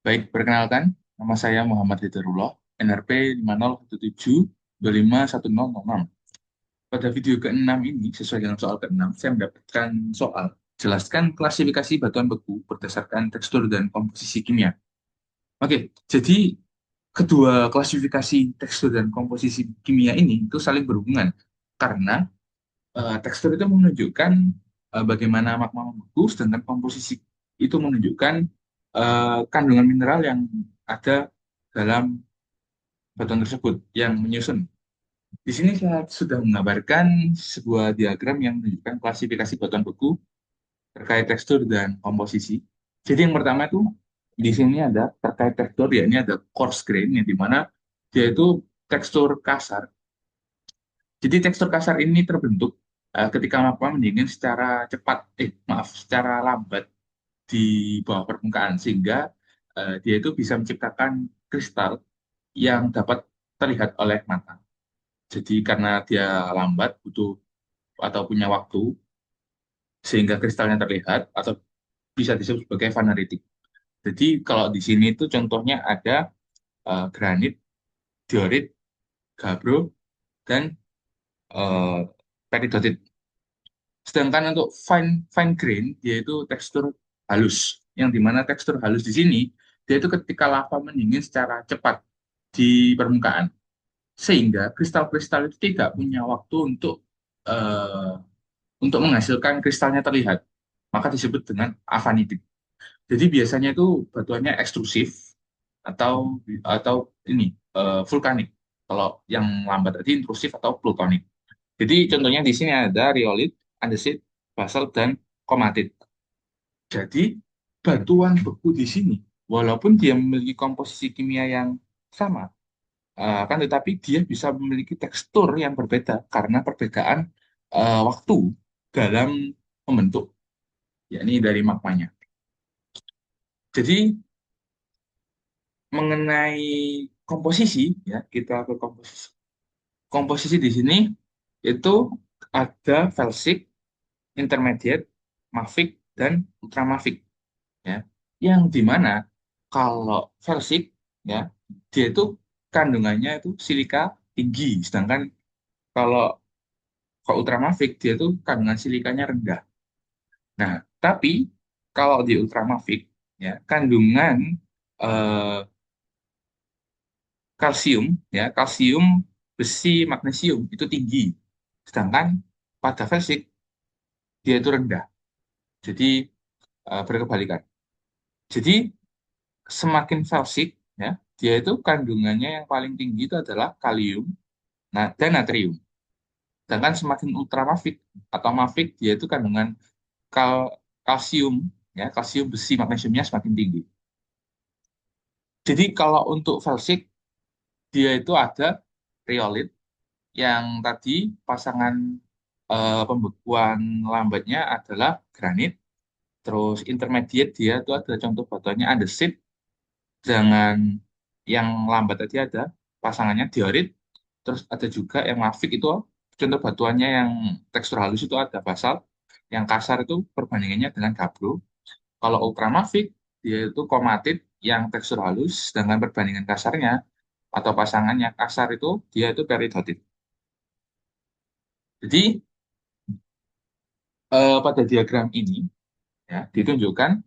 Baik, perkenalkan, nama saya Muhammad Hidarullah, NRP 5017251006. Pada video ke-6 ini, sesuai dengan soal ke-6, saya mendapatkan soal. Jelaskan klasifikasi batuan beku berdasarkan tekstur dan komposisi kimia. Oke, jadi kedua klasifikasi tekstur dan komposisi kimia ini itu saling berhubungan. Karena tekstur itu menunjukkan bagaimana magma membeku, sedangkan komposisi itu menunjukkan kandungan mineral yang ada dalam batuan tersebut yang menyusun. Di sini saya sudah menggambarkan sebuah diagram yang menunjukkan klasifikasi batuan beku terkait tekstur dan komposisi. Jadi yang pertama itu di sini ada terkait tekstur, ya ini ada coarse grain yang dimana dia itu tekstur kasar. Jadi tekstur kasar ini terbentuk ketika magma mendingin secara cepat, maaf, secara lambat di bawah permukaan sehingga dia itu bisa menciptakan kristal yang dapat terlihat oleh mata. Jadi karena dia lambat, butuh atau punya waktu sehingga kristalnya terlihat atau bisa disebut sebagai faneritik. Jadi kalau di sini itu contohnya ada granit, diorit, gabbro, dan uh, peridotit. Sedangkan untuk fine fine grain dia itu tekstur halus, yang dimana tekstur halus di sini dia itu ketika lava mendingin secara cepat di permukaan, sehingga kristal-kristal itu tidak punya waktu uh, untuk menghasilkan kristalnya terlihat, maka disebut dengan avanitik. Jadi biasanya itu batuannya ekstrusif atau atau ini vulkanik. Kalau yang lambat tadi intrusif atau plutonik. Jadi contohnya di sini ada riolit, andesit, basalt, dan komatit. Jadi batuan beku di sini, walaupun dia memiliki komposisi kimia yang sama, kan tetapi dia bisa memiliki tekstur yang berbeda karena perbedaan waktu dalam membentuk, yakni dari magmanya. Jadi mengenai komposisi, ya kita ke komposisi. Komposisi di sini itu ada felsic, intermediate, mafic, dan ultramafic, ya. Yang dimana kalau felsic, ya, dia itu kandungannya itu silika tinggi, sedangkan kalau ultramafic dia itu kandungan silikanya rendah. Nah, tapi kalau di ultramafic, ya, kandungan eh, kalsium, ya, kalsium, besi, magnesium itu tinggi, sedangkan pada felsic dia itu rendah. Jadi berkebalikan. Jadi semakin falsik, ya, dia itu kandungannya yang paling tinggi itu adalah kalium, dan natrium. Sedangkan semakin ultramafik atau mafik, dia itu kandungan kal kalsium, ya, kalsium, besi, magnesiumnya semakin tinggi. Jadi kalau untuk falsik, dia itu ada riolit yang tadi pasangan pembekuan lambatnya adalah granit, terus intermediate dia itu ada contoh batuannya andesit, dengan yang lambat tadi ada pasangannya diorit, terus ada juga yang mafik itu contoh batuannya yang tekstur halus itu ada basalt, yang kasar itu perbandingannya dengan gabbro. Kalau ultramafik dia itu komatit yang tekstur halus, dengan perbandingan kasarnya atau pasangannya kasar itu dia itu peridotit. Jadi pada diagram ini, ya, ditunjukkan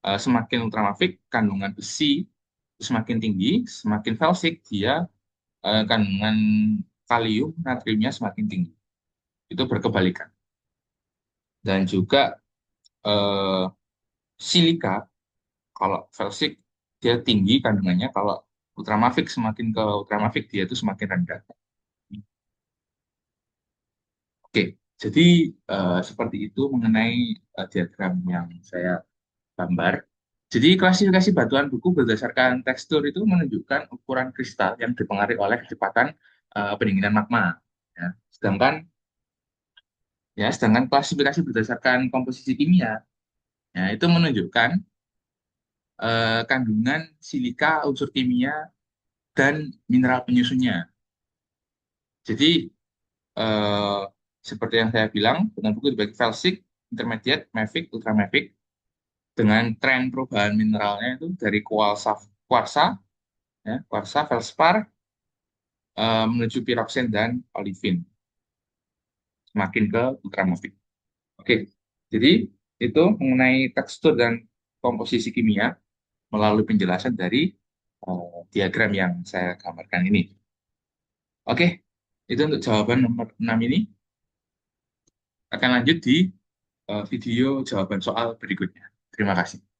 semakin ultramafik kandungan besi itu semakin tinggi, semakin falsik dia kandungan kalium, natriumnya semakin tinggi. Itu berkebalikan. Dan juga eh, silika, kalau felsik dia tinggi kandungannya, kalau ultramafik semakin ke ultramafik dia itu semakin rendah. Oke, jadi seperti itu mengenai diagram yang saya gambar. Jadi klasifikasi batuan buku berdasarkan tekstur itu menunjukkan ukuran kristal yang dipengaruhi oleh kecepatan pendinginan magma. Ya. Sedangkan klasifikasi berdasarkan komposisi kimia, ya, itu menunjukkan kandungan silika, unsur kimia, dan mineral penyusunnya. Jadi eh, seperti yang saya bilang, dengan buku dibagi felsic, intermediate, mafic, ultramafic. dengan tren perubahan mineralnya itu dari kuarsa, ya, kuarsa, feldspar, menuju piroksen dan olivin, semakin ke ultramofik. Oke, jadi itu mengenai tekstur dan komposisi kimia melalui penjelasan dari diagram yang saya gambarkan ini. Oke, itu untuk jawaban nomor 6 ini. Akan lanjut di video jawaban soal berikutnya. Terima kasih.